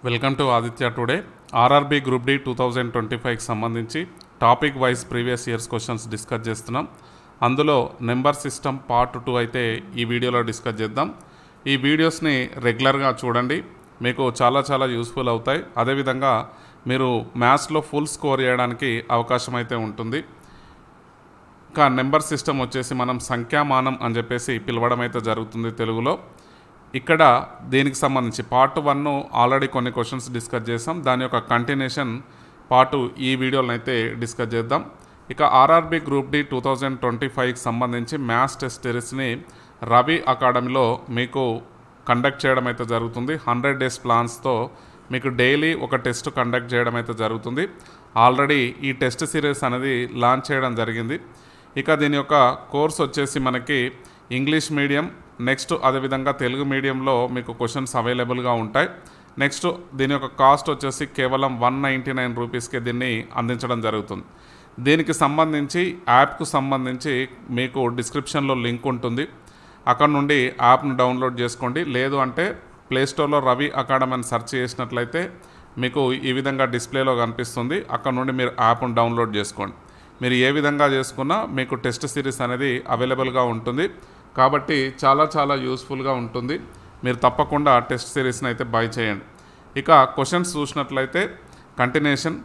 Welcome to Aditya today. RRB group D 2025కి సంబంధించి topic wise previous years questions discuss చేస్తున్నాం. అందులో నెంబర్ సిస్టమ్ పార్ట్ 2 అయితే ఈ వీడియోలో డిస్కస్ చేద్దాం. ఈ వీడియోస్ని రెగ్యులర్గా చూడండి, మీకు చాలా యూస్ఫుల్ అవుతాయి. అదేవిధంగా మీరు మ్యాథ్స్లో ఫుల్ స్కోర్ చేయడానికి అవకాశం అయితే ఉంటుంది. ఇంకా నెంబర్ సిస్టమ్ వచ్చేసి మనం సంఖ్యామానం అని చెప్పేసి పిలవడం అయితే జరుగుతుంది తెలుగులో. ఇక్కడ దీనికి సంబంధించి పార్ట్ 1 ఆల్రెడీ కొన్ని క్వశ్చన్స్ డిస్కస్ చేసాం. దాని యొక్క కంటిన్యూషన్ పార్ట్ 2 ఈ వీడియోలో అయితే డిస్కస్ చేద్దాం. ఇక ఆర్ఆర్బీ గ్రూప్ డి 2025కి సంబంధించి మ్యాథ్స్ టెస్ట్ సిరీస్ని రవి అకాడమీలో మీకు కండక్ట్ చేయడం అయితే జరుగుతుంది. 100 days ప్లాన్స్తో మీకు డైలీ ఒక టెస్ట్ కండక్ట్ చేయడం అయితే జరుగుతుంది. ఆల్రెడీ ఈ టెస్ట్ సిరీస్ అనేది లాంచ్ చేయడం జరిగింది. ఇక దీని యొక్క కోర్స్ వచ్చేసి మనకి ఇంగ్లీష్ మీడియం, నెక్స్ట్ అదేవిధంగా తెలుగు మీడియంలో మీకు క్వశ్చన్స్ అవైలబుల్గా ఉంటాయి. నెక్స్ట్ దీని యొక్క కాస్ట్ వచ్చేసి కేవలం 199 రూపీస్కే దీన్ని అందించడం జరుగుతుంది. దీనికి సంబంధించి యాప్కు సంబంధించి మీకు డిస్క్రిప్షన్లో లింక్ ఉంటుంది. అక్కడ నుండి యాప్ను డౌన్లోడ్ చేసుకోండి. లేదు అంటే ప్లేస్టోర్లో రవి అకాడమీ అని సెర్చ్ చేసినట్లయితే మీకు ఈ విధంగా డిస్ప్లేలో కనిపిస్తుంది. అక్కడ నుండి మీరు యాప్ను డౌన్లోడ్ చేసుకోండి. మీరు ఏ విధంగా చేసుకున్నా మీకు టెస్ట్ సిరీస్ అనేది అవైలబుల్గా ఉంటుంది. కాబట్టి చాలా యూస్ఫుల్గా ఉంటుంది. మీరు తప్పకుండా టెస్ట్ సిరీస్ని అయితే బై చేయండి. ఇక క్వశ్చన్స్ చూసినట్లయితే కంటిన్యూషన్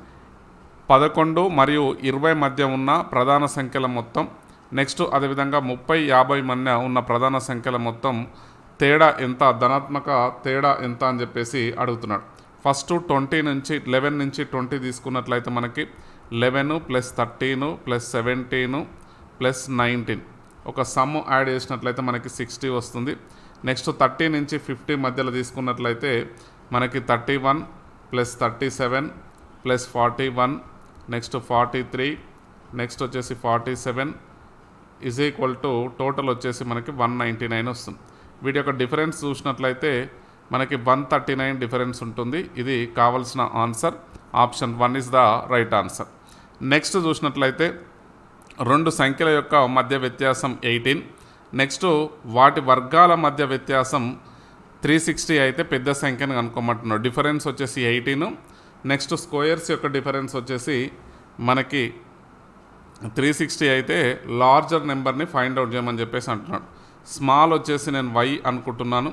11 మరియు 20 మధ్య ఉన్న ప్రధాన సంఖ్యల మొత్తం, నెక్స్ట్ అదేవిధంగా 30, 50 మధ్య ఉన్న ప్రధాన సంఖ్యల మొత్తం తేడా ఎంత, ధనాత్మక తేడా ఎంత అని చెప్పేసి అడుగుతున్నాడు. ఫస్ట్ 11 నుంచి 20 తీసుకున్నట్లయితే మనకి 11 + 13 + 17 + 19 ఒక సమ్ యాడ్ చేసినట్లయితే మనకి 60 వస్తుంది. నెక్స్ట్ 30 నుంచి 50 మధ్యలో తీసుకున్నట్లయితే మనకి 31 + 37 + 41 నెక్స్ట్ 43 నెక్స్ట్ వచ్చేసి 47 టోటల్ వచ్చేసి మనకి 199 వస్తుంది. వీటి యొక్క డిఫరెన్స్ చూసినట్లయితే మనకి 139 డిఫరెన్స్ ఉంటుంది. ఇది కావాల్సిన answer. Option 1 is the right answer. Next చూసినట్లయితే రెండు సంఖ్యల యొక్క మధ్య వ్యత్యాసం 18, నెక్స్ట్ వాటి వర్గాల మధ్య వ్యత్యాసం 360 అయితే పెద్ద సంఖ్యను కనుక్కోమంటున్నాడు. డిఫరెన్స్ వచ్చేసి 18. నెక్స్ట్ స్క్వేర్స్ యొక్క డిఫరెన్స్ వచ్చేసి మనకి 360 అయితే లార్జర్ నెంబర్ని ఫైండ్ అవుట్ చేయమని చెప్పేసి అంటున్నాడు. స్మాల్ వచ్చేసి నేను y అనుకుంటున్నాను.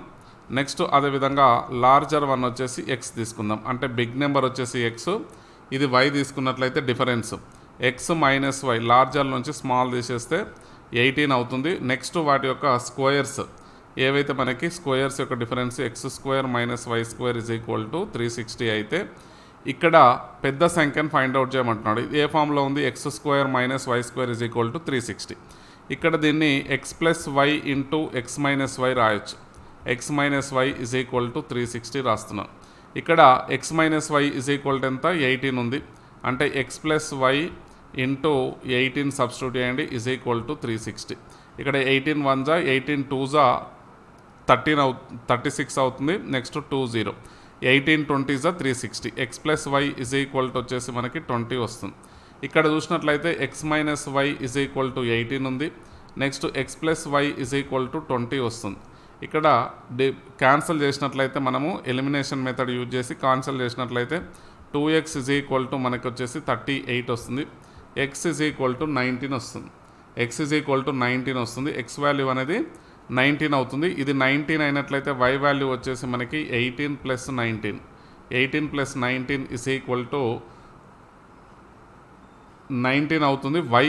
నెక్స్ట్ అదేవిధంగా లార్జర్ వన్ వచ్చేసి x తీసుకుందాం. అంటే బిగ్ నెంబర్ వచ్చేసి x, ఇది y తీసుకున్నట్లయితే డిఫరెన్స్ x - y, లార్జర్ నుంచి స్మాల్ తీసేస్తే 18 అవుతుంది. నెక్స్ట్ వాటి యొక్క స్క్వేర్స్ ఏవైతే మనకి స్క్వేర్స్ యొక్క డిఫరెన్స్ x² - y² 360 అయితే ఇక్కడ పెద్ద సంఖ్యను ఫైండ్ అవుట్ చేయమంటున్నాడు. ఏ ఫామ్లో ఉంది? x² - y² 360. ఇక్కడ దీన్ని x + y × x - y రాయొచ్చు. x - y 360 రాస్తున్నాను. ఇక్కడ x - y ఎంత? 18 ఉంది. అంటే x + y × 18 సబ్స్టిట్యూట్ చేయండి = 360. ఇక్కడ 18 1 18 2 36 అవుతుంది. నెక్స్ట్ 20 18 20 360. x + y వచ్చేసి మనకి 20 వస్తుంది. ఇక్కడ చూసినట్లయితే x - y 18 ఉంది. నెక్స్ట్ x + y 20 వస్తుంది. ఇక్కడ క్యాన్సిల్ చేసినట్లయితే మనము ఎలిమినేషన్ మెథడ్ యూజ్ చేసి క్యాన్సిల్ చేసినట్లయితే 2x మనకి వచ్చేసి 38 వస్తుంది. x 19 వస్తుంది. x 19 వస్తుంది. x వాల్యూ అనేది 19 అవుతుంది. ఇది 19 అయినట్లయితే y వాల్యూ వచ్చేసి మనకి 18 + 19 19 అవుతుంది. y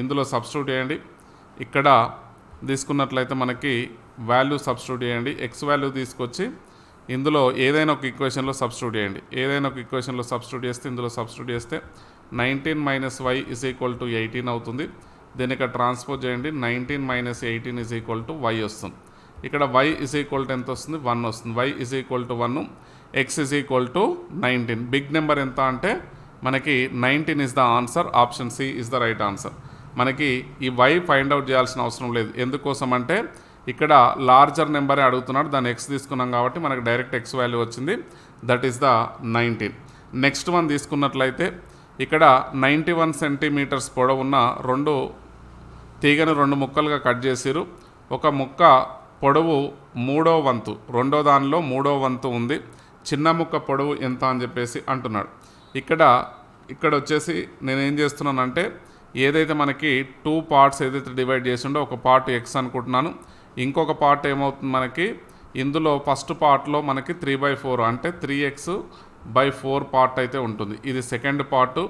ఇందులో సబ్స్టిట్యూట్ చేయండి. ఇక్కడ తీసుకున్నట్లయితే మనకి వాల్యూ సబ్స్టిట్యూట్ చేయండి. x వాల్యూ తీసుకొచ్చి ఇందులో ఏదైనా ఒక ఈక్వేషన్లో సబ్స్టిట్యూట్ చేయండి. ఏదైనా ఒక ఈక్వేషన్లో సబ్స్టిట్యూట్ చేస్తే ఇందులో సబ్స్టిట్యూట్ చేస్తే 19 - y 18 అవుతుంది. దీన్ని ఇక్కడ ట్రాన్స్పోజ్ చేయండి. 19 - 18 y వస్తుంది. ఇక్కడ y ఎంత వస్తుంది? 1 వస్తుంది. y 1, x 19. బిగ్ నెంబర్ ఎంత అంటే మనకి 19 is the answer. Option C is the right answer. మనకి ఈ y ఫైండ్ అవుట్ చేయాల్సిన అవసరం లేదు. ఎందుకోసం అంటే ఇక్కడ లార్జర్ నెంబరే అడుగుతున్నాడు. దాన్ని x తీసుకున్నాం కాబట్టి మనకి డైరెక్ట్ x వాల్యూ వచ్చింది. That is the 19. Next one తీసుకున్నట్లయితే ఇక్కడ 91 సెంటీమీటర్స్ పొడవున్న తీగను 2 ముక్కలుగా కట్ చేసిరు. ఒక ముక్క పొడవు 3వ వంతు, రెండో దానిలో 3వ వంతు ఉంది. చిన్న ముక్క పొడవు ఎంత అని చెప్పేసి అంటున్నాడు. ఇక్కడ వచ్చేసి నేను ఏం చేస్తున్నానంటే ఏదైతే మనకి 2 పార్ట్స్ ఏదైతే డివైడ్ చేసిండో ఒక పార్ట్ ఎక్స్ అనుకుంటున్నాను, ఇంకొక పార్ట్ ఏమవుతుంది మనకి ఇందులో ఫస్ట్ పార్ట్లో మనకి 3/4 అంటే 3x/4 పార్ట్ అయితే ఉంటుంది. ఇది సెకండ్ పార్టు,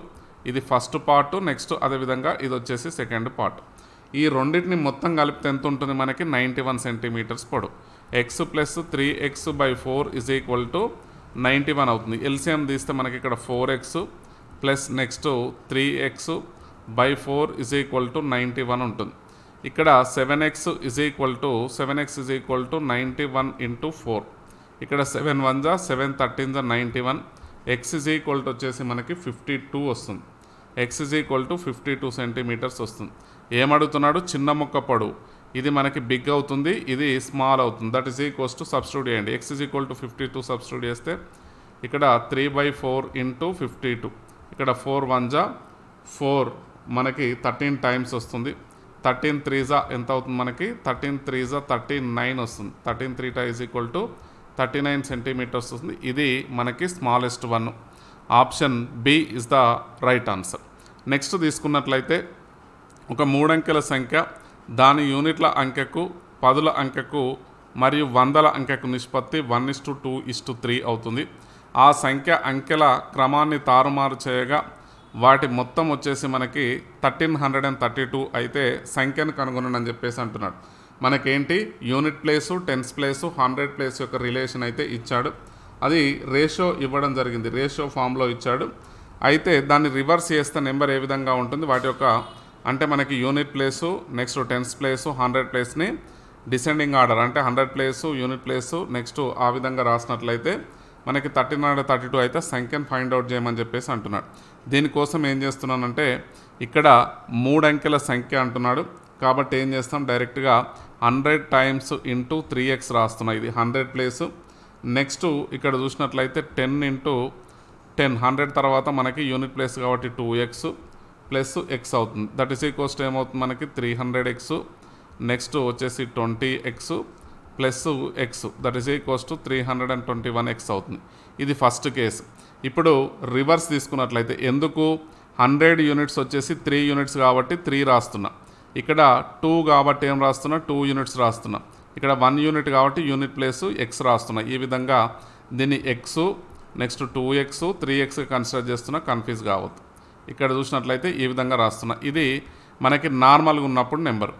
ఇది ఫస్ట్ పార్టు, నెక్స్ట్ అదేవిధంగా ఇది వచ్చేసి సెకండ్ పార్ట్. ఈ రెండింటిని మొత్తం కలిపితే ఎంత ఉంటుంది మనకి 91 సెంటీమీటర్స్ పొడవు. ఎక్స్ ప్లస్ 3x/4 = 91 అవుతుంది. ఎల్సిఎం తీస్తే మనకి ఇక్కడ 4x ప్లస్ నెక్స్ట్ 3x/4 = 91 ఉంటుంది. ఇక్కడ 7x = 91 × 4. ఇక్కడ 7 1 జా 7 13 జా 91. x వచ్చేసి మనకి 52 వస్తుంది. x 52 సెంటీమీటర్స్ వస్తుంది. ఏమడుగుతున్నాడు? చిన్న ముక్క పొడవు. ఇది మనకి బిగ్ అవుతుంది, ఇది స్మాల్ అవుతుంది. That is equals to substitute చేయండి. x 52 సబ్స్టిట్యూట్ చేస్తే ఇక్కడ 3/4 × 52. ఇక్కడ 4 1 జా 4 మనకి 13 టైమ్స్ వస్తుంది. 13 3 జా ఎంత అవుతుంది మనకి 13 3 జా 39 వస్తుంది. 13 3 = 39 సెంటీమీటర్స్ వస్తుంది. ఇది మనకి smallest one. Option B is the right answer. Next తీసుకున్నట్లయితే ఒక 3 అంకెల సంఖ్య దాని యూనిట్ల అంకెకు, పదుల అంకెకు మరియు వందల అంకెకు నిష్పత్తి 1:2:3 అవుతుంది. ఆ సంఖ్య అంకెల క్రమాన్ని తారుమారు చేయగా వాటి మొత్తం వచ్చేసి మనకి 1332 అయితే సంఖ్యను కనుగొనండి అని చెప్పేసి అంటున్నాడు. మనకేంటి unit place, tens place, 100 place యొక్క రిలేషన్ అయితే ఇచ్చాడు. అది రేషియో ఇవ్వడం జరిగింది, రేషియో ఫామ్లో ఇచ్చాడు. అయితే దాన్ని రివర్స్ చేస్తే నెంబర్ ఏ విధంగా ఉంటుంది, వాటి యొక్క అంటే మనకి unit place, next tens place, 100 ప్లేస్ని డిసెండింగ్ ఆర్డర్ అంటే 100 ప్లేసు, యూనిట్ ప్లేసు, నెక్స్ట్ ఆ విధంగా రాసినట్లయితే మనకి 1332 అయితే సంఖ్యను ఫైండ్ అవుట్ చేయమని చెప్పేసి అంటున్నాడు. దీనికోసం ఏం చేస్తున్నానంటే ఇక్కడ 3 అంకెల సంఖ్య అంటున్నాడు కాబట్టి ఏం చేస్తాం, డైరెక్ట్గా 100 టైమ్స్ × 3x రాస్తున్నాం. ఇది 100 ప్లేసు. నెక్స్ట్ ఇక్కడ చూసినట్లయితే 10 × 10, 100 తర్వాత మనకి యూనిట్ ప్లేస్ కాబట్టి 2x ప్లస్ x అవుతుంది. దట్ ఈస్ ఈక్వల్స్ టు ఏమవుతుంది మనకి 300x. నెక్స్ట్ వచ్చేసి 20x plus x, that is equals to 321x అవుతుంది. ఇది ఫస్ట్ కేసు. ఇప్పుడు రివర్స్ తీసుకున్నట్లయితే ఎందుకు 100 యూనిట్స్ వచ్చేసి 3 యూనిట్స్ కాబట్టి 3 రాస్తున్నా. ఇక్కడ 2 కాబట్టి ఏం రాస్తున్నా 2 యూనిట్స్ రాస్తున్నా. ఇక్కడ 1 యూనిట్ కాబట్టి యూనిట్ ప్లేస్ x రాస్తున్నా. ఈ విధంగా దీన్ని x next 2x 3x consider చేస్తున్నా, కన్ఫ్యూజ్ కావద్దు. ఇక్కడ చూసినట్లయితే ఈ విధంగా రాస్తున్నా. ఇది మనకి నార్మల్గా ఉన్నప్పుడు నెంబర్.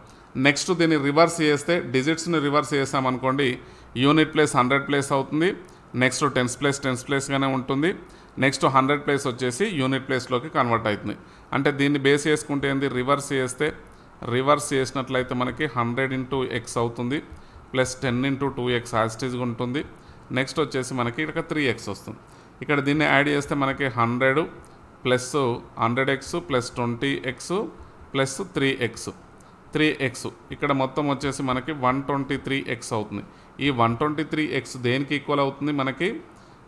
నెక్స్ట్ దీన్ని రివర్స్ చేస్తే డిజిట్స్ని రివర్స్ చేసామనుకోండి యూనిట్ ప్లేస్ 100 ప్లేస్ అవుతుంది. నెక్స్ట్ టెన్స్ ప్లేస్గానే ఉంటుంది. నెక్స్ట్ 100 ప్లేస్ వచ్చేసి యూనిట్ ప్లేస్లోకి కన్వర్ట్ అవుతుంది. అంటే దీన్ని బేస్ చేసుకుంటే ఏంది, రివర్స్ చేసినట్లయితే మనకి 100 × x అవుతుంది ప్లస్ 10 × 2x యాస్టీజ్గా ఉంటుంది. నెక్స్ట్ వచ్చేసి మనకి ఇక్కడ 3x వస్తుంది. ఇక్కడ దీన్ని యాడ్ చేస్తే మనకి 100 plus 100x plus 20x plus 3x ఇక్కడ మొత్తం వచ్చేసి మనకి 123x అవుతుంది. ఈ 123x దేనికి ఈక్వల్ అవుతుంది మనకి,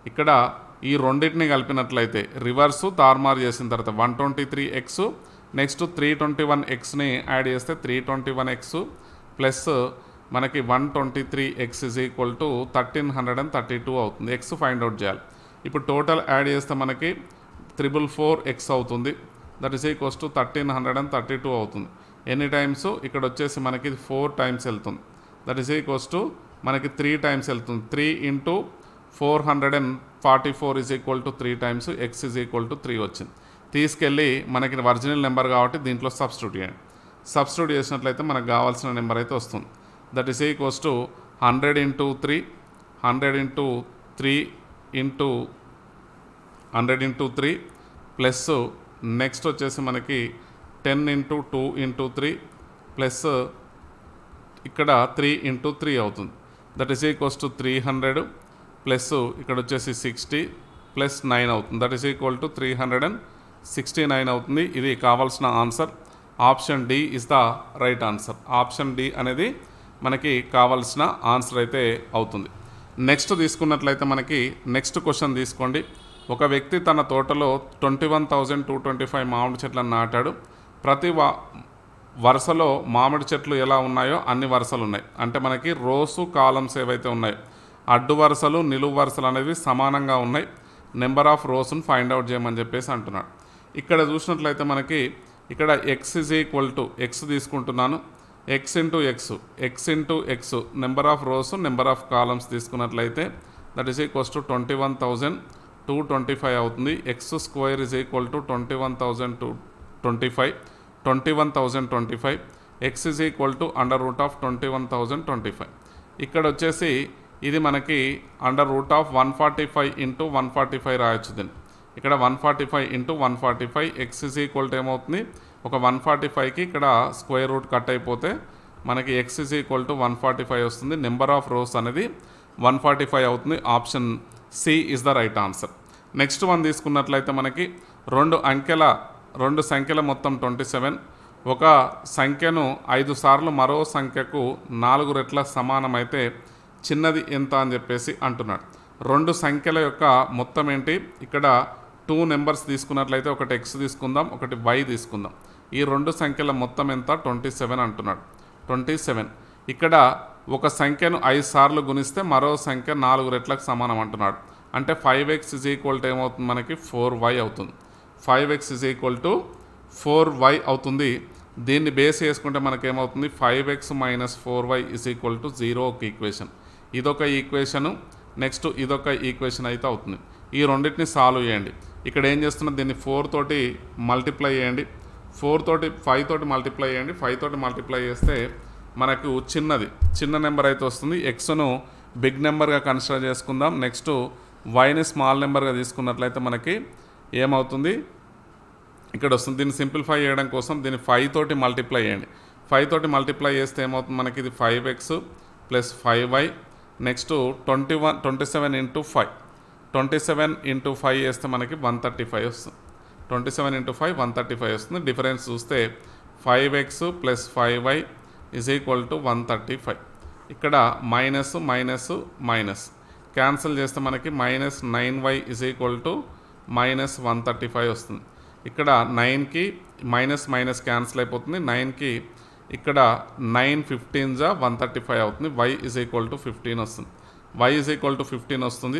ఇక్కడ ఈ రెండింటిని కలిపినట్లయితే రివర్సు తారుమారు చేసిన తర్వాత 123x నెక్స్ట్ 321xని యాడ్ చేస్తే 321x ప్లస్ మనకి 123x = 1332 అవుతుంది. x ఫైండ్ అవుట్ చేయాలి. ఇప్పుడు టోటల్ యాడ్ చేస్తే మనకి 444x అవుతుంది. దట్ ఈస్ ఈక్వల్స్ టు 1332 అవుతుంది. ఎన్ని టైమ్స్, ఇక్కడ వచ్చేసి మనకి 4 టైమ్స్ వెళ్తుంది. దట్ ఈస్ ఈక్వల్స్ టు మనకి 3 టైమ్స్ వెళ్తుంది. 3 × 444 = 3 టైమ్స్, x = 3 వచ్చింది. తీసుకెళ్ళి మనకి ఒరిజినల్ నెంబర్ కాబట్టి దీంట్లో సబ్స్టిట్యూట్ చేయండి. సబ్స్టిట్యూట్ చేసినట్లయితే మనకు కావాల్సిన నెంబర్ అయితే వస్తుంది. That is equals to 100 × 3 plus next వచ్చేసి మనకి 10 × 2 × 3 ప్లస్ ఇక్కడ 3 × 3 అవుతుంది. That is equals to 300 plus ఇక్కడ వచ్చేసి 60 ప్లస్ 9 అవుతుంది. దట్ ఈస్ ఈక్వల్ టు 369 అవుతుంది. ఇది కావాల్సిన answer. Option d is the right answer. Option d అనేది మనకి కావాల్సిన ఆన్సర్ అయితే అవుతుంది. నెక్స్ట్ తీసుకున్నట్లయితే మనకి నెక్స్ట్ క్వశ్చన్ తీసుకోండి. ఒక వ్యక్తి తన తోటలో 21,225 మామిడి చెట్లను నాటాడు. ప్రతి వరుసలో మామిడి చెట్లు ఎలా ఉన్నాయో అన్ని వరుసలు ఉన్నాయి. అంటే మనకి రోసు కాలమ్స్ ఏవైతే ఉన్నాయో అడ్డు వరుసలు నిలువు వరుసలు అనేవి సమానంగా ఉన్నాయి, నెంబర్ ఆఫ్ రోస్ను ఫైండ్ అవుట్ చేయమని చెప్పేసి అంటున్నాడు. ఇక్కడ చూసినట్లయితే మనకి ఇక్కడ x is equal to x తీసుకుంటున్నాను, x into x number of rows number of columns తీసుకున్నట్లయితే దట్ ఈస్ ఈక్వల్స్ టు 21,225 అవుతుంది. X square is equal to 21,025 x is equal to under root of 21,025. ఇక్కడ వచ్చేసి ఇది మనకి అండర్ రూట్ ఆఫ్ 145 ఇంటూ 145 రాయొచ్చు. దీన్ని ఇక్కడ 145 into 145 X is equal to ఏమవుతుంది, ఒక 145కి ఇక్కడ స్క్వేర్ రూట్ కట్ అయిపోతే మనకి ఎక్స్ ఈజ్ ఈక్వల్ టు 145 వస్తుంది. నెంబర్ ఆఫ్ రోస్ అనేది 145 అవుతుంది. Option C is the right answer. Next one తీసుకున్నట్లయితే మనకి రెండు సంఖ్యల మొత్తం 27, ఒక సంఖ్యను 5 సార్లు మరో సంఖ్యకు 4 రెట్ల సమానమైతే చిన్నది ఎంత అని చెప్పేసి అంటున్నాడు. రెండు సంఖ్యల యొక్క మొత్తం ఏంటి, ఇక్కడ 2 నెంబర్స్ తీసుకున్నట్లయితే ఒకటి ఎక్స్ తీసుకుందాం, ఒకటి వై తీసుకుందాం. ఈ రెండు సంఖ్యల మొత్తం ఎంత 27 అంటున్నాడు. 27 ఇక్కడ ఒక సంఖ్యను 5 సార్లు గుణిస్తే మరో సంఖ్య 4 రెట్లకు సమానం అంటున్నాడు. అంటే 5x ఈజ్ ఈక్వల్ టు ఏమవుతుంది, మనకి 4y అవుతుంది. 5x is equal to 4y అవుతుంది. దీన్ని బేస్ చేసుకుంటే మనకి ఏమవుతుంది, 5x minus 4y is equal to 0 ఒక ఈక్వేషన్. ఇదొక ఈక్వేషను, నెక్స్ట్ ఇదొక ఈక్వేషన్ అయితే అవుతుంది. ఈ రెండింటిని సాల్వ్ చేయండి. ఇక్కడ ఏం చేస్తున్నా, దీన్ని 4 తోటి మల్టిప్లై చేయండి, 4 తోటి 5 తోటి మల్టిప్లై చేయండి. 5 తోటి మల్టిప్లై చేస్తే మనకు చిన్న నెంబర్ అయితే వస్తుంది. ఎక్స్ను బిగ్ నెంబర్గా కన్సిడర్ చేసుకుందాం. నెక్స్ట్ వైని స్మాల్ నెంబర్గా తీసుకున్నట్లయితే మనకి ఏమవుతుంది, ఇక్కడ వస్తుంది. దీన్ని సింప్లిఫై చేయడం కోసం దీన్ని 5 తోటి మల్టిప్లై చేయండి. 5 తోటి మల్టిప్లై చేస్తే ఏమవుతుంది, మనకి ఇది 5x plus 5y. Next 27 into 5, 27 into 5 చేస్తే మనకి 135 వస్తుంది. 27 ఇంటూ 5 135 వస్తుంది. డిఫరెన్స్ చూస్తే 5x plus 5y is equal to 135. ఇక్కడ మైనస్ క్యాన్సిల్ చేస్తే మనకి minus 9y is equal to minus 135 వస్తుంది. ఇక్కడ 9కి మైనస్ క్యాన్సిల్ అయిపోతుంది. 9కి ఇక్కడ 9 15 జా 135 అవుతుంది. y ఈజ్ ఈక్వల్ టు 15 వస్తుంది. y ఈజ్ ఈక్వల్ టు 15 వస్తుంది.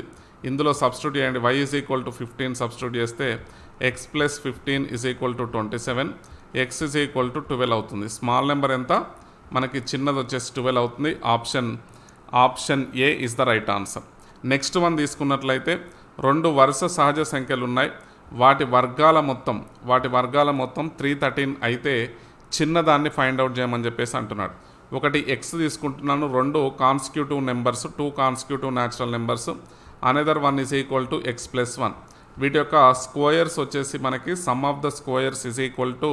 ఇందులో సబ్స్టిట్యూట్ చేయండి. y is equal to 15 substitute చేస్తే x plus 15 is equal to 27, x is equal to 12 అవుతుంది. స్మాల్ నెంబర్ ఎంత, మనకి చిన్నది వచ్చేసి 12 అవుతుంది. Option A is the right answer. Next one తీసుకున్నట్లయితే రెండు వరుస సహజ సంఖ్యలు ఉన్నాయి, వాటి వర్గాల మొత్తం 313 అయితే చిన్నదాన్ని ఫైండ్ అవుట్ చేయమని చెప్పేసి అంటున్నాడు. ఒకటి ఎక్స్ తీసుకుంటున్నాను, 2 constitutive numbers, 2 constitutive natural numbers. Another one is equal to X plus 1. వీటి యొక్క స్క్వేర్స్ వచ్చేసి మనకి some of the squares is equal to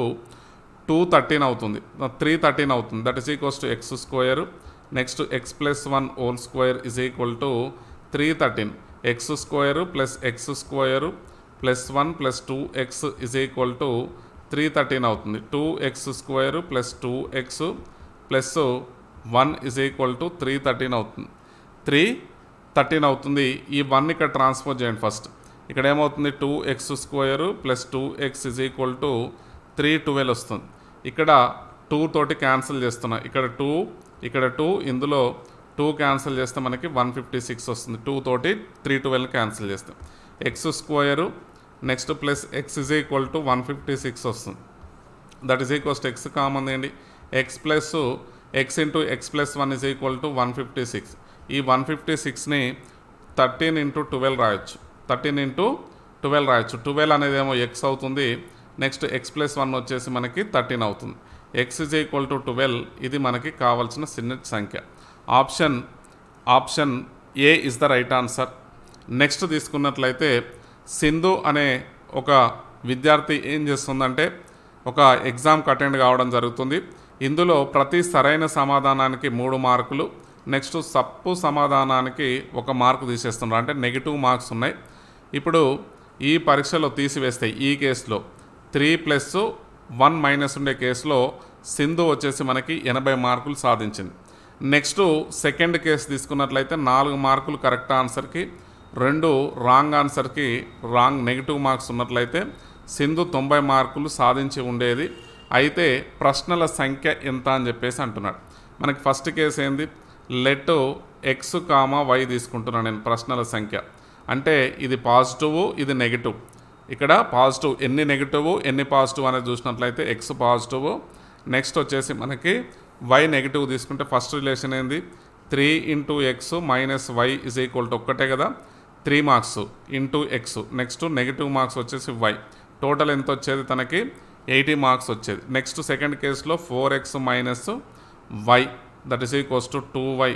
313 అవుతుంది. That is equals to X square. Next X plus 1 whole square is equal to 313. X square plus X square plus 1 plus 2x is equal to 313 అవుతుంది. 2x square plus 2x plus 1 is equal to 313 అవుతుంది. 313 అవుతుంది. ఈ 1 ఇక్కడ transfer చేయండి first. ఇక్కడ ఏమవుతుంది, 2x square plus 2x is equal to 312 వస్తుంది. ఇక్కడ 2 తోటి క్యాన్సిల్ చేస్తున్నా, ఇక్కడ 2 ఇందులో 2 క్యాన్సిల్ చేస్తే మనకి 156 వస్తుంది. 2 తోటి 312 క్యాన్సిల్ చేస్తాం. X square next plus x is equal to 156 వస్తుంది. That is equals to x common అండి. X into x plus 1 is equal to 156. ఈ 156ని 13 ఇంటూ 12 రాయొచ్చు. 12 అనేది ఏమో ఎక్స్ అవుతుంది. నెక్స్ట్ ఎక్స్ ప్లస్ 1 వచ్చేసి మనకి 13 అవుతుంది. X is equal to 12. ఇది మనకి కావాల్సిన చిన్న సంఖ్య. Option A is the right answer. Next తీసుకున్నట్లయితే సింధు అనే ఒక విద్యార్థి ఏం చేస్తుందంటే ఒక ఎగ్జామ్కి అటెండ్ కావడం జరుగుతుంది. ఇందులో ప్రతి సరైన సమాధానానికి 3 మార్కులు, నెక్స్ట్ తప్పు సమాధానానికి 1 మార్కు తీసేస్తున్నారు, అంటే నెగిటివ్ మార్క్స్ ఉన్నాయి. ఇప్పుడు ఈ పరీక్షలో తీసివేస్తే ఈ కేసులో 3+1 ఉండే కేసులో సింధు వచ్చేసి మనకి 80 మార్కులు సాధించింది. నెక్స్ట్ సెకండ్ కేసు తీసుకున్నట్లయితే 4 మార్కులు కరెక్ట్ ఆన్సర్కి, 2 రాంగ్ ఆన్సర్కి నెగిటివ్ మార్క్స్ ఉన్నట్లయితే సింధు 90 మార్కులు సాధించి ఉండేది. అయితే ప్రశ్నల సంఖ్య ఎంత అని చెప్పేసి అంటున్నాడు. మనకి ఫస్ట్ కేసు ఏంది, లెట్ ఎక్స్ కామా వై తీసుకుంటున్నాను నేను ప్రశ్నల సంఖ్య. అంటే ఇది పాజిటివ్, ఇది నెగిటివ్. ఇక్కడ పాజిటివ్ ఎన్ని నెగిటివ్ ఎన్ని పాజిటివ్ అనేది చూసినట్లయితే ఎక్స్ పాజిటివ్, నెక్స్ట్ వచ్చేసి మనకి వై నెగిటివ్ తీసుకుంటే ఫస్ట్ రిలేషన్ ఏంది 3 into X minus why is equal to ఒక్కటే కదా 3 marks into X, next negative marks వచ్చేసి వై, టోటల్ ఎంత వచ్చేది తనకి 80 మార్క్స్ వచ్చేది. నెక్స్ట్ సెకండ్ కేసులో 4x minus y that is equals to 2y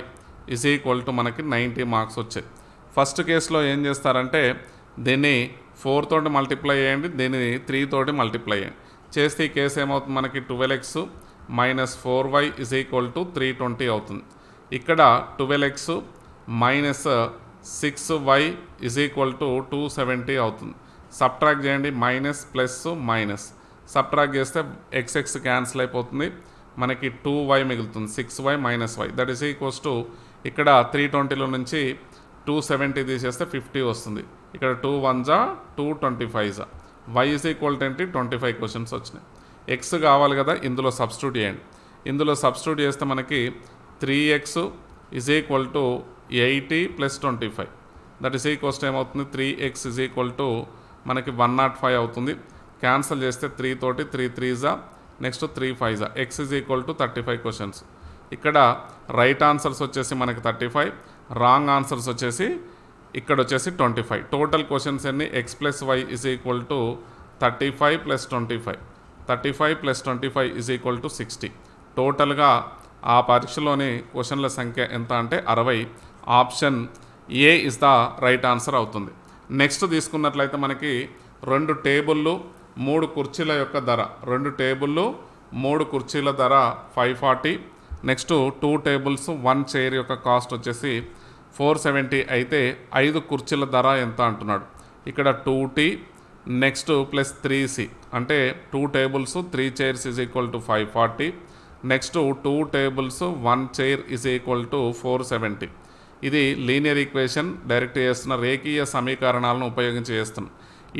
is equal to మనకి 90 మార్క్స్ వచ్చాయి. ఫస్ట్ కేసులో ఏం చేస్తారంటే దీన్ని 4 తోటి మల్టిప్లై చేయండి, దీన్ని 3 తోటి మల్టిప్లై చేయండి. చేస్తే ఈ కేసు ఏమవుతుంది మనకి 12x minus 4y is equal to 320 అవుతుంది. ఇక్కడ 12x minus 6y is equal to 270 అవుతుంది. సబ్ట్రాక్ట్ చేయండి, మైనస్ ప్లస్ మైనస్ సబ్ట్రాక్ట్ చేస్తే ఎక్స్ క్యాన్సిల్ అయిపోతుంది, మనకి 2y మిగులుతుంది, 6y minus y that is equals to ఇక్కడ 320లో నుంచి 270 తీసేస్తే 50 వస్తుంది. ఇక్కడ 2 1 225 y is equal to 25 questions వచ్చినాయి. ఎక్స్ కావాలి కదా, ఇందులో సబ్స్టిట్యూట్ చేయండి. ఇందులో సబ్స్టిట్యూట్ చేస్తే మనకి 3x is equal to 80 plus 25 that is equals to ఏమవుతుంది 3x ఈజ్ ఈక్వల్ టు మనకి 105 అవుతుంది. క్యాన్సిల్ చేస్తే 3 తోటి 3 3 next 3 5 x is equal to 35 questions. ఇక్కడ రైట్ ఆన్సర్స్ వచ్చేసి మనకి 35, రాంగ్ ఆన్సర్స్ వచ్చేసి ఇక్కడ వచ్చేసి 25. టోటల్ క్వశ్చన్స్ ఎన్ని x plus y is equal to 35 plus 25, 35 plus 25 is equal to 60. టోటల్గా ఆ పరీక్షలోని క్వశ్చన్ల సంఖ్య ఎంత అంటే 60. Option A is the right answer అవుతుంది. నెక్స్ట్ తీసుకున్నట్లయితే మనకి 2 టేబుళ్ళు 3 కుర్చీల యొక్క ధర, 2 టేబుళ్ళు 3 కుర్చీల ధర 540. నెక్స్ట్ 2 టేబుల్స్ 1 చైర్ యొక్క కాస్ట్ వచ్చేసి 470 అయితే 5 కుర్చీల ధర ఎంత అంటున్నాడు. ఇక్కడ 2t నెక్స్ట్ ప్లస్ 3c అంటే 2 tables 3 chairs is equal to 540, next 2 tables 1 chair is equal to 470. ఇది లీనియర్ ఈక్వేషన్ డైరెక్ట్ చేస్తున్న రేఖీయ సమీకరణాలను ఉపయోగించి చేస్తున్నాం.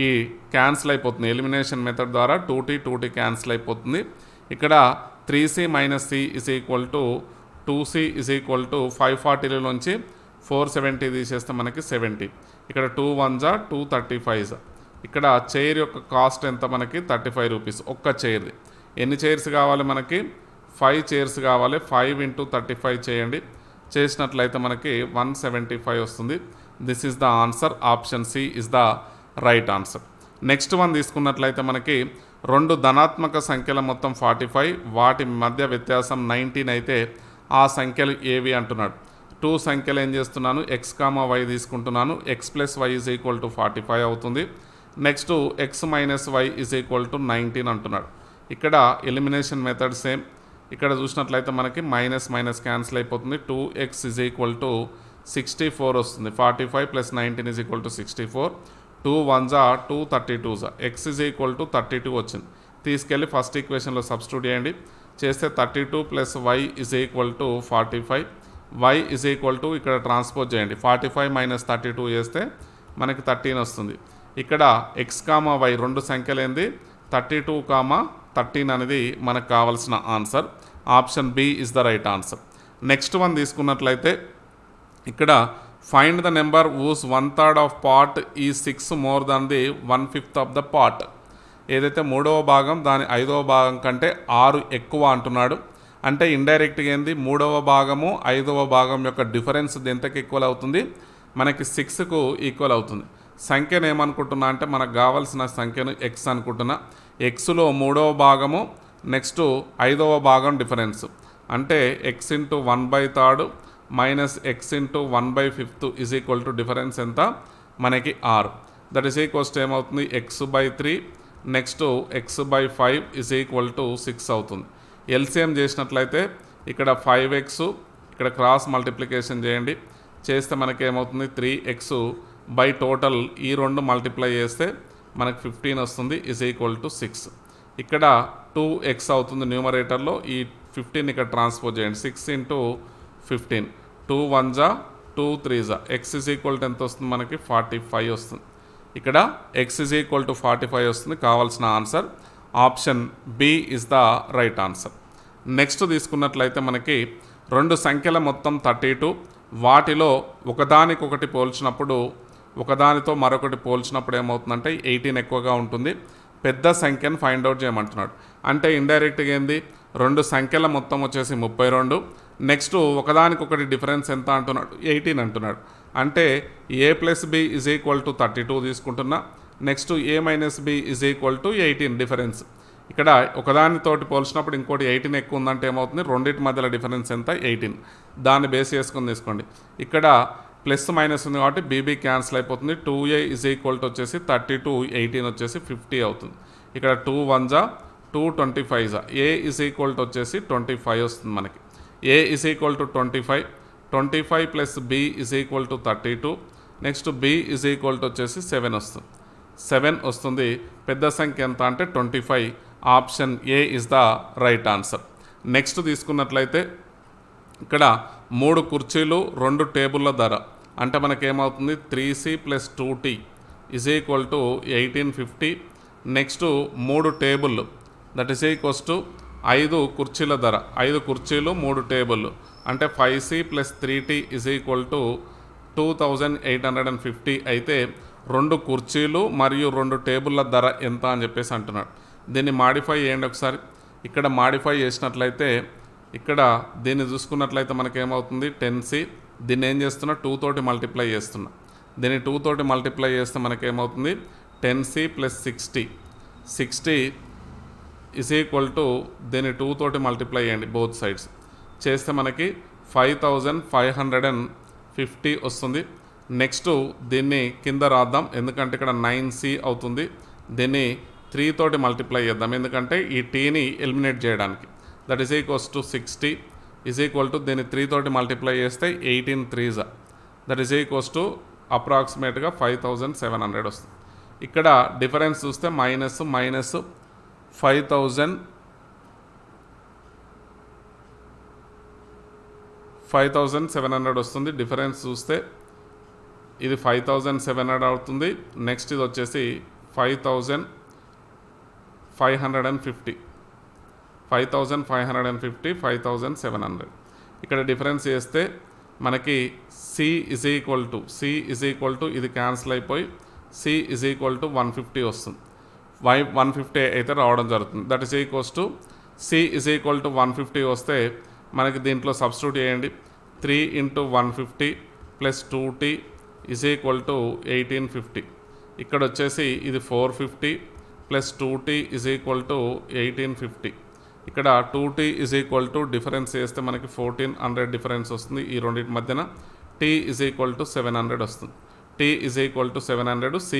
ఈ క్యాన్సిల్ అయిపోతుంది, ఎలిమినేషన్ మెథడ్ ద్వారా 2t క్యాన్సిల్ అయిపోతుంది. ఇక్కడ 3c minus c is equal to 2c is equal to 540లోంచి 470 తీసేస్తే మనకి 70. ఇక్కడ 2 1 235. ఇక్కడ చైర్ యొక్క కాస్ట్ ఎంత మనకి 35 రూపీస్ ఒక్క చైర్ది. ఎన్ని చైర్స్ కావాలి మనకి 5 చైర్స్ కావాలి, 5 ఇంటూ 35 చేయండి, చేసినట్లయితే మనకి 175 వస్తుంది. This is the answer, option C is the right answer. Next one తీసుకున్నట్లయితే మనకి 2 ధనాత్మక సంఖ్యల మొత్తం 45, వాటి మధ్య వ్యత్యాసం 19 అయితే ఆ సంఖ్యలు ఏవి అంటున్నాడు. 2 సంఖ్యలు ఏం చేస్తున్నాను ఎక్స్ కామా వై తీసుకుంటున్నాను, x plus y is equal to 45 అవుతుంది. Next x minus y is equal to 19 అంటున్నాడు. ఇక్కడ ఎలిమినేషన్ మెథడ్ సేమ్. ఇక్కడ చూసినట్లయితే మనకి మైనస్ మైనస్ క్యాన్సిల్ అయిపోతుంది, 2x ఈజ్ ఈక్వల్ టు 64 వస్తుంది. 45 plus 19 is equal to 64, 2 1 2 x is equal to 32 వచ్చింది. తీసుకెళ్ళి ఫస్ట్ ఈక్వేషన్లో సబ్స్టిట్యూట్ చేయండి, చేస్తే 32 plus y is equal to 45, y is equal to ఇక్కడ ట్రాన్స్పోజ్ చేయండి, 45 మైనస్ 32 చేస్తే మనకి 13 వస్తుంది. ఇక్కడ ఎక్స్ కామా వై 2 సంఖ్యలు ఏంది 32 కామా 13 అనేది మనకు కావాల్సిన answer. Option B is the right answer. Next one తీసుకున్నట్లయితే ఇక్కడ find the number whose 1/3 of part ఈ 6 more than the 1/5 of the part. ఏదైతే 3వ భాగం దాని 5వ భాగం కంటే 6 ఎక్కువ అంటున్నాడు. అంటే ఇండైరెక్ట్గా ఏంది 3వ భాగము 5వ భాగం యొక్క డిఫరెన్స్ ఎంతకి ఈక్వల్ అవుతుంది మనకి 6కు ఈక్వల్ అవుతుంది. సంఖ్యను ఏమనుకుంటున్నా అంటే మనకు కావాల్సిన సంఖ్యను ఎక్స్ అనుకుంటున్నా. ఎక్స్లో 3వ భాగము నెక్స్ట్ 5వ భాగం డిఫరెన్స్ అంటే X into 1/3 minus X into 1/5 is equal to difference ఎంత మనకి 6. దట్ ఈస్ ఈక్వల్స్ టు ఏమవుతుంది x/3 next x/5 is equal to 6 అవుతుంది. ఎల్సిఎం చేసినట్లయితే ఇక్కడ 5x ఇక్కడ క్రాస్ మల్టిప్లికేషన్ చేయండి, చేస్తే మనకి ఏమవుతుంది 3x బై టోటల్ ఈ 2 మల్టిప్లై చేస్తే మనకు 15 వస్తుంది ఈజ్ ఈక్వల్ టు 6. ఇక్కడ 2x అవుతుంది న్యూమరేటర్లో, ఈ 15 ఇక్కడ ట్రాన్స్పోజ్ చేయండి, 6 into 15, 2 1 2 3 X is equal to ఎంత వస్తుంది మనకి 45 వస్తుంది. ఇక్కడ ఎక్స్ ఈజ్ ఈక్వల్ టు 45 వస్తుంది. కావాల్సిన answer option B is the right answer. Next తీసుకున్నట్లయితే మనకి 2 సంఖ్యల మొత్తం 32, వాటిలో ఒకదానికొకటి పోల్చినప్పుడు ఒకదానితో మరొకటి పోల్చినప్పుడు ఏమవుతుందంటే 18 ఎక్కువగా ఉంటుంది. పెద్ద సంఖ్యను ఫైండ్ అవుట్ చేయమంటున్నాడు. అంటే ఇండైరెక్ట్గా ఏంది, రెండు సంఖ్యల మొత్తం వచ్చేసి 32. నెక్స్ట్ ఒకదానికొకటి డిఫరెన్స్ ఎంత అంటున్నాడు, 18 అంటున్నాడు. అంటే a + b = 32 తీసుకుంటున్నా. Next a - b = 18 difference. ఇక్కడ ఒకదానితోటి పోల్చినప్పుడు ఇంకోటి 18 ఎక్కువ ఉందంటే ఏమవుతుంది, రెండింటి మధ్యలో డిఫరెన్స్ ఎంత, 18. దాన్ని బేస్ చేసుకొని తీసుకోండి. ఇక్కడ ప్లస్ మైనస్ ఉంది కాబట్టి బీబీ క్యాన్సిల్ అయిపోతుంది. 2a = వచ్చేసి 32, 18 వచ్చేసి 50 అవుతుంది. ఇక్కడ 2 1 జా 2 25 జా a = వచ్చేసి 25 వస్తుంది మనకి. a = 25, 25 + b = 32. నెక్స్ట్ b = వచ్చేసి 7 వస్తుంది. 7 వస్తుంది. పెద్ద సంఖ్య ఎంత అంటే 25. Option A is the right answer. Next తీసుకున్నట్లయితే ఇక్కడ 3 కుర్చీలు 2 టేబుల్ల ధర అంటే మనకేమవుతుంది, 3c + 2t = 1850. Next 3 table that is equals to 5 కుర్చీల ధర, 5 కుర్చీలు 3 టేబుల్ అంటే 5c + 3t = 2850 అయితే 2 కుర్చీలు మరియు 2 టేబుల్ల ధర ఎంత అని చెప్పేసి అంటున్నాడు. దీన్ని మాడిఫై చేయండి ఒకసారి. ఇక్కడ మాడిఫై చేసినట్లయితే ఇక్కడ దీన్ని చూసుకున్నట్లయితే మనకేమవుతుంది, 10c. దీన్ని ఏం చేస్తున్నా, 2 తోటి మల్టిప్లై చేస్తున్నా. దీన్ని 2 తోటి మల్టిప్లై చేస్తే మనకేమవుతుంది, 10c + 60. 60 = దీన్ని 2 తోటి మల్టిప్లై చేయండి బోత్ సైడ్స్. చేస్తే మనకి 5550 వస్తుంది. నెక్స్ట్ దీన్ని కింద రాద్దాం ఎందుకంటే ఇక్కడ 9c అవుతుంది. దీన్ని 3 తోటి మల్టిప్లై చేద్దాం ఎందుకంటే ఈ టీని ఎలిమినేట్ చేయడానికి. దట్ ఈస్ ఈక్వల్స్ టు 60 దీన్ని 3 తోటి మల్టిప్లై చేస్తే 18 3s that is equals to అప్రాక్సిమేట్గా 5700 వస్తుంది. ఇక్కడ డిఫరెన్స్ చూస్తే మైనస్ 5700 వస్తుంది. డిఫరెన్స్ చూస్తే ఇది 5700 అవుతుంది. నెక్స్ట్ ఇది వచ్చేసి 5550, 5700. ఇక్కడ డిఫరెన్స్ చేస్తే మనకి c = ఇది క్యాన్సిల్ అయిపోయి c = 150 వస్తుంది. 150 అయితే రావడం జరుగుతుంది. That is equals to c = 150 వస్తే మనకి దీంట్లో సబ్స్టిట్యూట్ చేయండి. 3 × 150 + 2t = 1850. ఇక్కడ వచ్చేసి ఇది 450 + 2t = 1850. ఇక్కడ 2t = డిఫరెన్స్ చేస్తే మనకి 1400 డిఫరెన్స్ వస్తుంది. ఈ రెండింటి మధ్యన t = 700 వస్తుంది. t = 700. c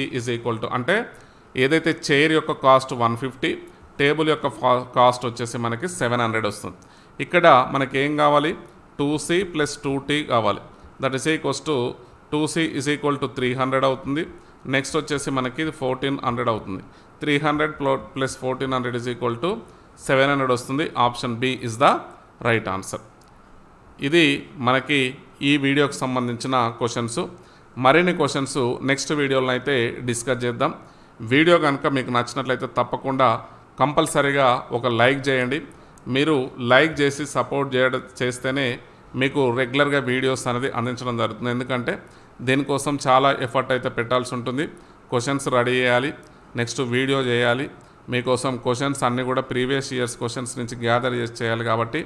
అంటే ఏదైతే చైర్ యొక్క కాస్ట్ 150, టేబుల్ యొక్క కాస్ట్ వచ్చేసి మనకి 700 వస్తుంది. ఇక్కడ మనకి ఏం కావాలి, 2c + 2t కావాలి. That is equals to 2c = 300 అవుతుంది. నెక్స్ట్ వచ్చేసి మనకి ఇది 1400 అవుతుంది. 300 + 1400 = 700 వస్తుంది. Option B is the right answer. ఇది మనకి ఈ వీడియోకి సంబంధించిన క్వశ్చన్స్. మరిన్ని క్వశ్చన్స్ నెక్స్ట్ వీడియోలో అయితే డిస్కస్ చేద్దాం. వీడియో కనుక మీకు నచ్చినట్లయితే తప్పకుండా కంపల్సరీగా ఒక లైక్ చేయండి. మీరు లైక్ చేసి సపోర్ట్ చేస్తేనే మీకు రెగ్యులర్గా వీడియోస్ అనేది అందించడం జరుగుతుంది. ఎందుకంటే దీనికోసం చాలా ఎఫర్ట్ అయితే పెట్టాల్సి ఉంటుంది. క్వశ్చన్స్ రెడీ చేయాలి, నెక్స్ట్ వీడియో చేయాలి. మీకోసం క్వశ్చన్స్ అన్నీ కూడా ప్రీవియస్ ఇయర్స్ క్వశ్చన్స్ నుంచి గ్యాదర్ చేసి చేయాలి. కాబట్టి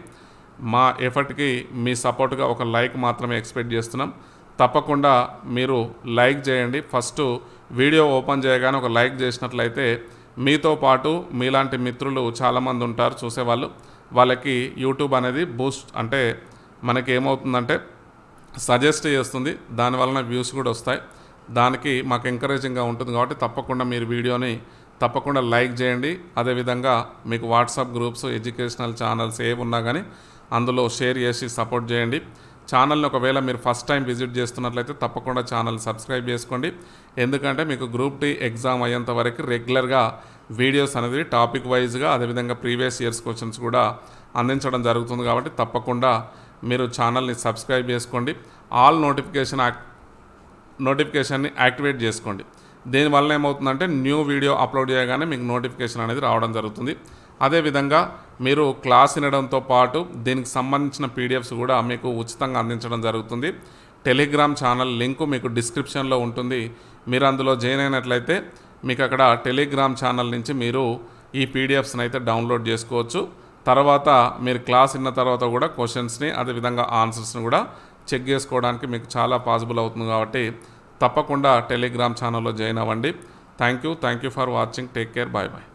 మా ఎఫర్ట్కి మీ సపోర్ట్గా ఒక లైక్ మాత్రమే ఎక్స్పెక్ట్ చేస్తున్నాం. తప్పకుండా మీరు లైక్ చేయండి. ఫస్ట్ వీడియో ఓపెన్ చేయగానే ఒక లైక్ చేసినట్లయితే మీతో పాటు మీలాంటి మిత్రులు చాలామంది ఉంటారు చూసేవాళ్ళు. వాళ్ళకి యూట్యూబ్ అనేది బూస్ట్ అంటే మనకి ఏమవుతుందంటే సజెస్ట్ చేస్తుంది. దానివలన వ్యూస్ కూడా వస్తాయి. దానికి మాకు ఎంకరేజింగ్గా ఉంటుంది. కాబట్టి తప్పకుండా మీరు వీడియోని తప్పకుండా లైక్ చేయండి. అదేవిధంగా మీకు వాట్సాప్ గ్రూప్స్, ఎడ్యుకేషనల్ ఛానల్స్ ఏవి ఉన్నా కానీ అందులో షేర్ చేసి సపోర్ట్ చేయండి. ఛానల్ని ఒకవేళ మీరు ఫస్ట్ టైం విజిట్ చేస్తున్నట్లయితే తప్పకుండా ఛానల్ సబ్స్క్రైబ్ చేసుకోండి. ఎందుకంటే మీకు గ్రూప్ డి ఎగ్జామ్ అయ్యేంత వరకు రెగ్యులర్గా వీడియోస్ అనేది టాపిక్ వైజ్గా అదేవిధంగా ప్రీవియస్ ఇయర్స్ క్వశ్చన్స్ కూడా అందించడం జరుగుతుంది. కాబట్టి తప్పకుండా మీరు ఛానల్ని సబ్స్క్రైబ్ చేసుకోండి. ఆల్ నోటిఫికేషన్ని యాక్టివేట్ చేసుకోండి. దీనివల్ల ఏమవుతుందంటే న్యూ వీడియో అప్లోడ్ చేయగానే మీకు నోటిఫికేషన్ అనేది రావడం జరుగుతుంది. అదేవిధంగా మీరు క్లాస్ వినడంతో పాటు దీనికి సంబంధించిన పీడిఎఫ్స్ కూడా మీకు ఉచితంగా అందించడం జరుగుతుంది. టెలిగ్రామ్ ఛానల్ లింకు మీకు డిస్క్రిప్షన్లో ఉంటుంది. మీరు అందులో జాయిన్ అయినట్లయితే మీకు అక్కడ టెలిగ్రామ్ ఛానల్ నుంచి మీరు ఈ పీడిఎఫ్స్ని అయితే డౌన్లోడ్ చేసుకోవచ్చు. తర్వాత మీరు క్లాస్ విన్న తర్వాత కూడా క్వశ్చన్స్ని అదేవిధంగా ఆన్సర్స్ని కూడా చెక్ చేసుకోవడానికి మీకు చాలా పాసిబుల్ అవుతుంది. కాబట్టి తప్పకుండా టెలిగ్రామ్ ఛానల్లో జాయిన్ అవ్వండి. Thank you for watching. Take care. Bye bye.